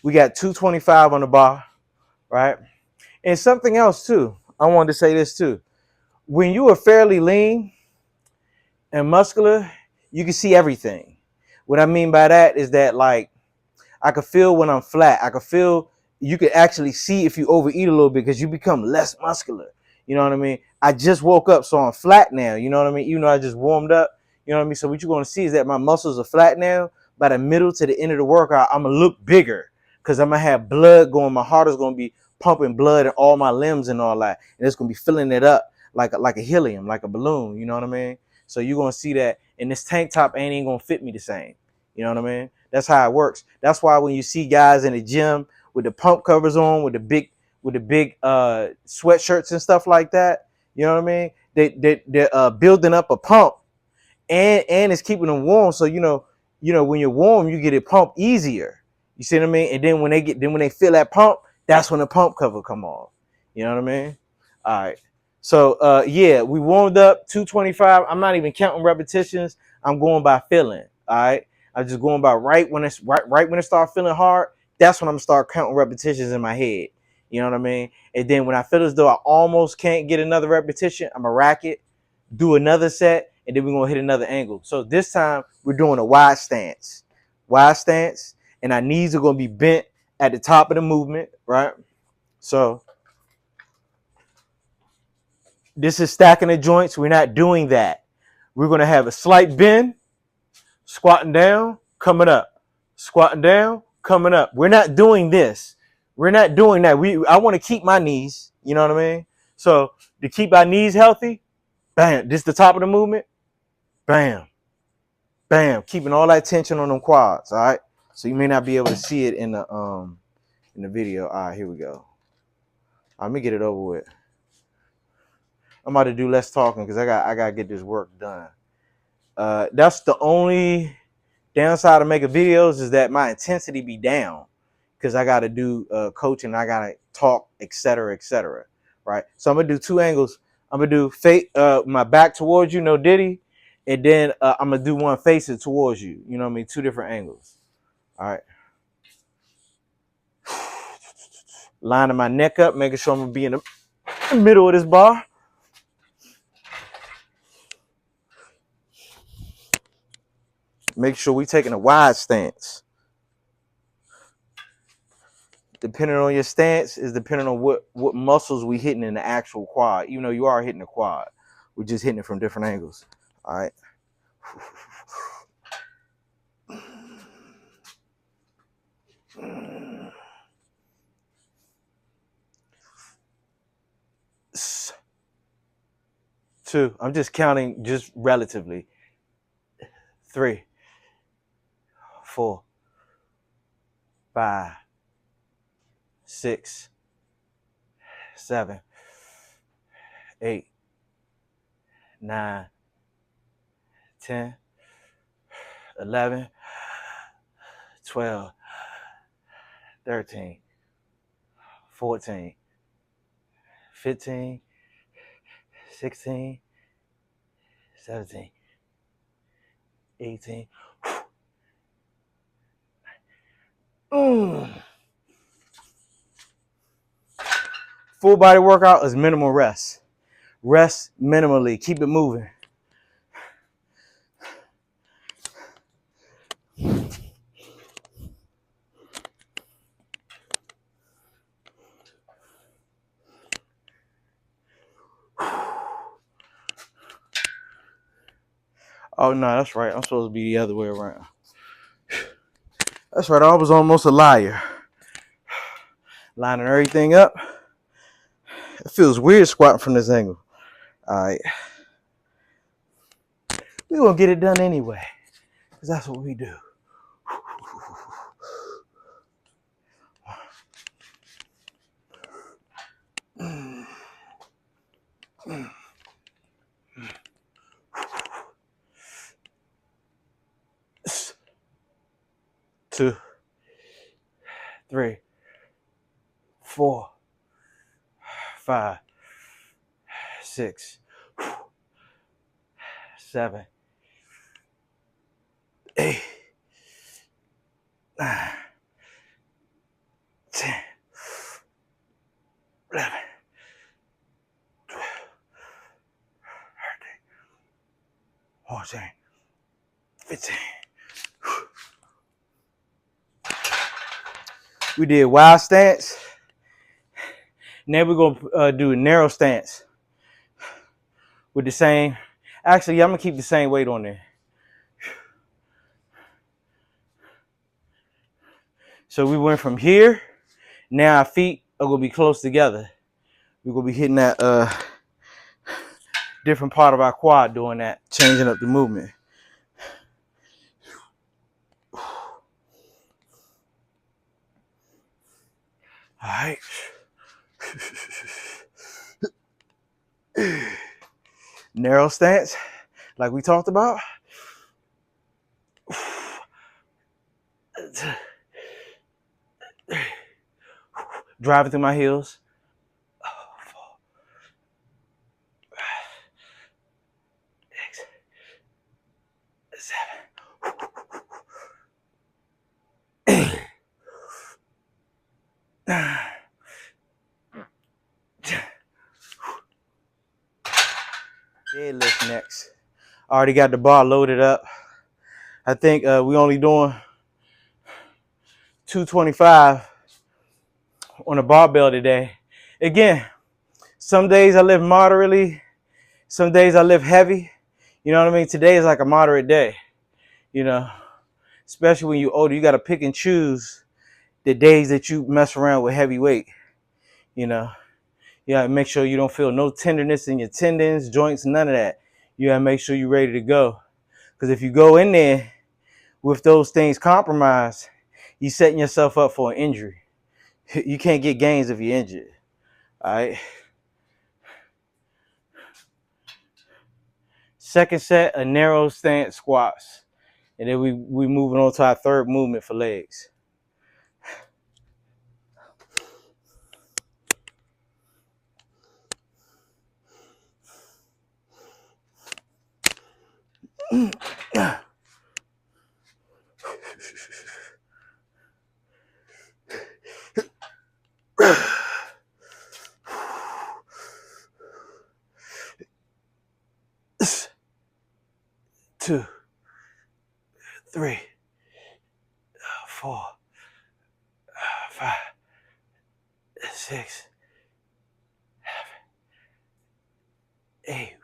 We got 225 on the bar, right? And something else too. I wanted to say this too. When you are fairly lean and muscular, you can see everything. What I mean by that is that, like, I could feel when I'm flat. I could feel, you could actually see if you overeat a little bit because you become less muscular. You know what I mean? I just woke up, so I'm flat now. You know what I mean? Even though I just warmed up, you know what I mean? So what you're going to see is that my muscles are flat now. By the middle to the end of the workout, I'm going to look bigger because I'm going to have blood going. My heart is going to be pumping blood in all my limbs and all that. And it's going to be filling it up like a helium, like a balloon. You know what I mean? So you're going to see that. And this tank top ain't going to fit me the same. You know what I mean? That's how it works. That's why when you see guys in the gym with the pump covers on, with the big sweatshirts and stuff like that, you know what I mean? They're building up a pump, and it's keeping them warm. So when you're warm, you get it pumped easier. You see what I mean? And then when they feel that pump, that's when the pump cover come off. You know what I mean? All right. So yeah, we warmed up 225. I'm not even counting repetitions. I'm going by feeling. All right. I'm just going by right when it start feeling hard. That's when I'm gonna start counting repetitions in my head. You know what I mean? And then when I feel as though I almost can't get another repetition, I'm gonna rack it, do another set, and then we're gonna hit another angle. So this time we're doing a wide stance, and our knees are gonna be bent at the top of the movement, right? So this is stacking the joints. We're not doing that. We're gonna have a slight bend, squatting down, coming up, squatting down, coming up. We're not doing this. We're not doing that. I want to keep my knees. You know what I mean? So to keep our knees healthy, bam. This is the top of the movement. Bam. Bam, keeping all that tension on them quads. All right. So you may not be able to see it in the video. All right, here we go. Let me get it over with. I'm about to do less talking because I gotta get this work done. That's the only downside of making videos, is that my intensity be down because I gotta do coaching, I gotta talk, etc., etc. Right. So I'm gonna do two angles. I'm gonna do my back towards you, no diddy, and then I'm gonna do one facing towards you. You know what I mean? Two different angles. All right. Lining my neck up, making sure I'm gonna be in the middle of this bar. Make sure we taking a wide stance. Depending on your stance is depending on what muscles we hitting in the actual quad. Even though you are hitting the quad, we're just hitting it from different angles. All right. 2. I'm just counting just relatively. 3, 4, 5, 6, 7, 8, 9, 10, 11, 12, 13, 14, 15, 16, 17, 18. Full body workout is minimal rest. Rest minimally. Keep it moving. Oh, no, that's right. I'm supposed to be the other way around. That's right. I was almost a liar. Lining everything up. It feels weird squatting from this angle. All right. We're going to get it done anyway, because that's what we do. Two, 3, 4, 5, 6, 7, 8, 9, 14, 15. We did wide stance. Now we're gonna do a narrow stance with the same. Actually, I'm gonna keep the same weight on there. So we went from here. Now our feet are gonna be close together. We're gonna be hitting that different part of our quad doing that, changing up the movement. All right. Narrow stance, like we talked about. Driving through my heels. 6, 7, 8, 9. Deadlift next. Already got the bar loaded up. I think we only doing 225 on a barbell today. Again, some days I lift moderately, some days I lift heavy. You know what I mean? Today is like a moderate day, you know, especially when you're older. You got to pick and choose the days that you mess around with heavy weight, you know. You got to make sure you don't feel no tenderness in your tendons, joints, none of that. You got to make sure you're ready to go. Because if you go in there with those things compromised, you're setting yourself up for an injury. You can't get gains if you're injured. All right. Second set, a narrow stance squats. And then we moving on to our third movement for legs. Two, 3, 4, 5, 6, 7, 8.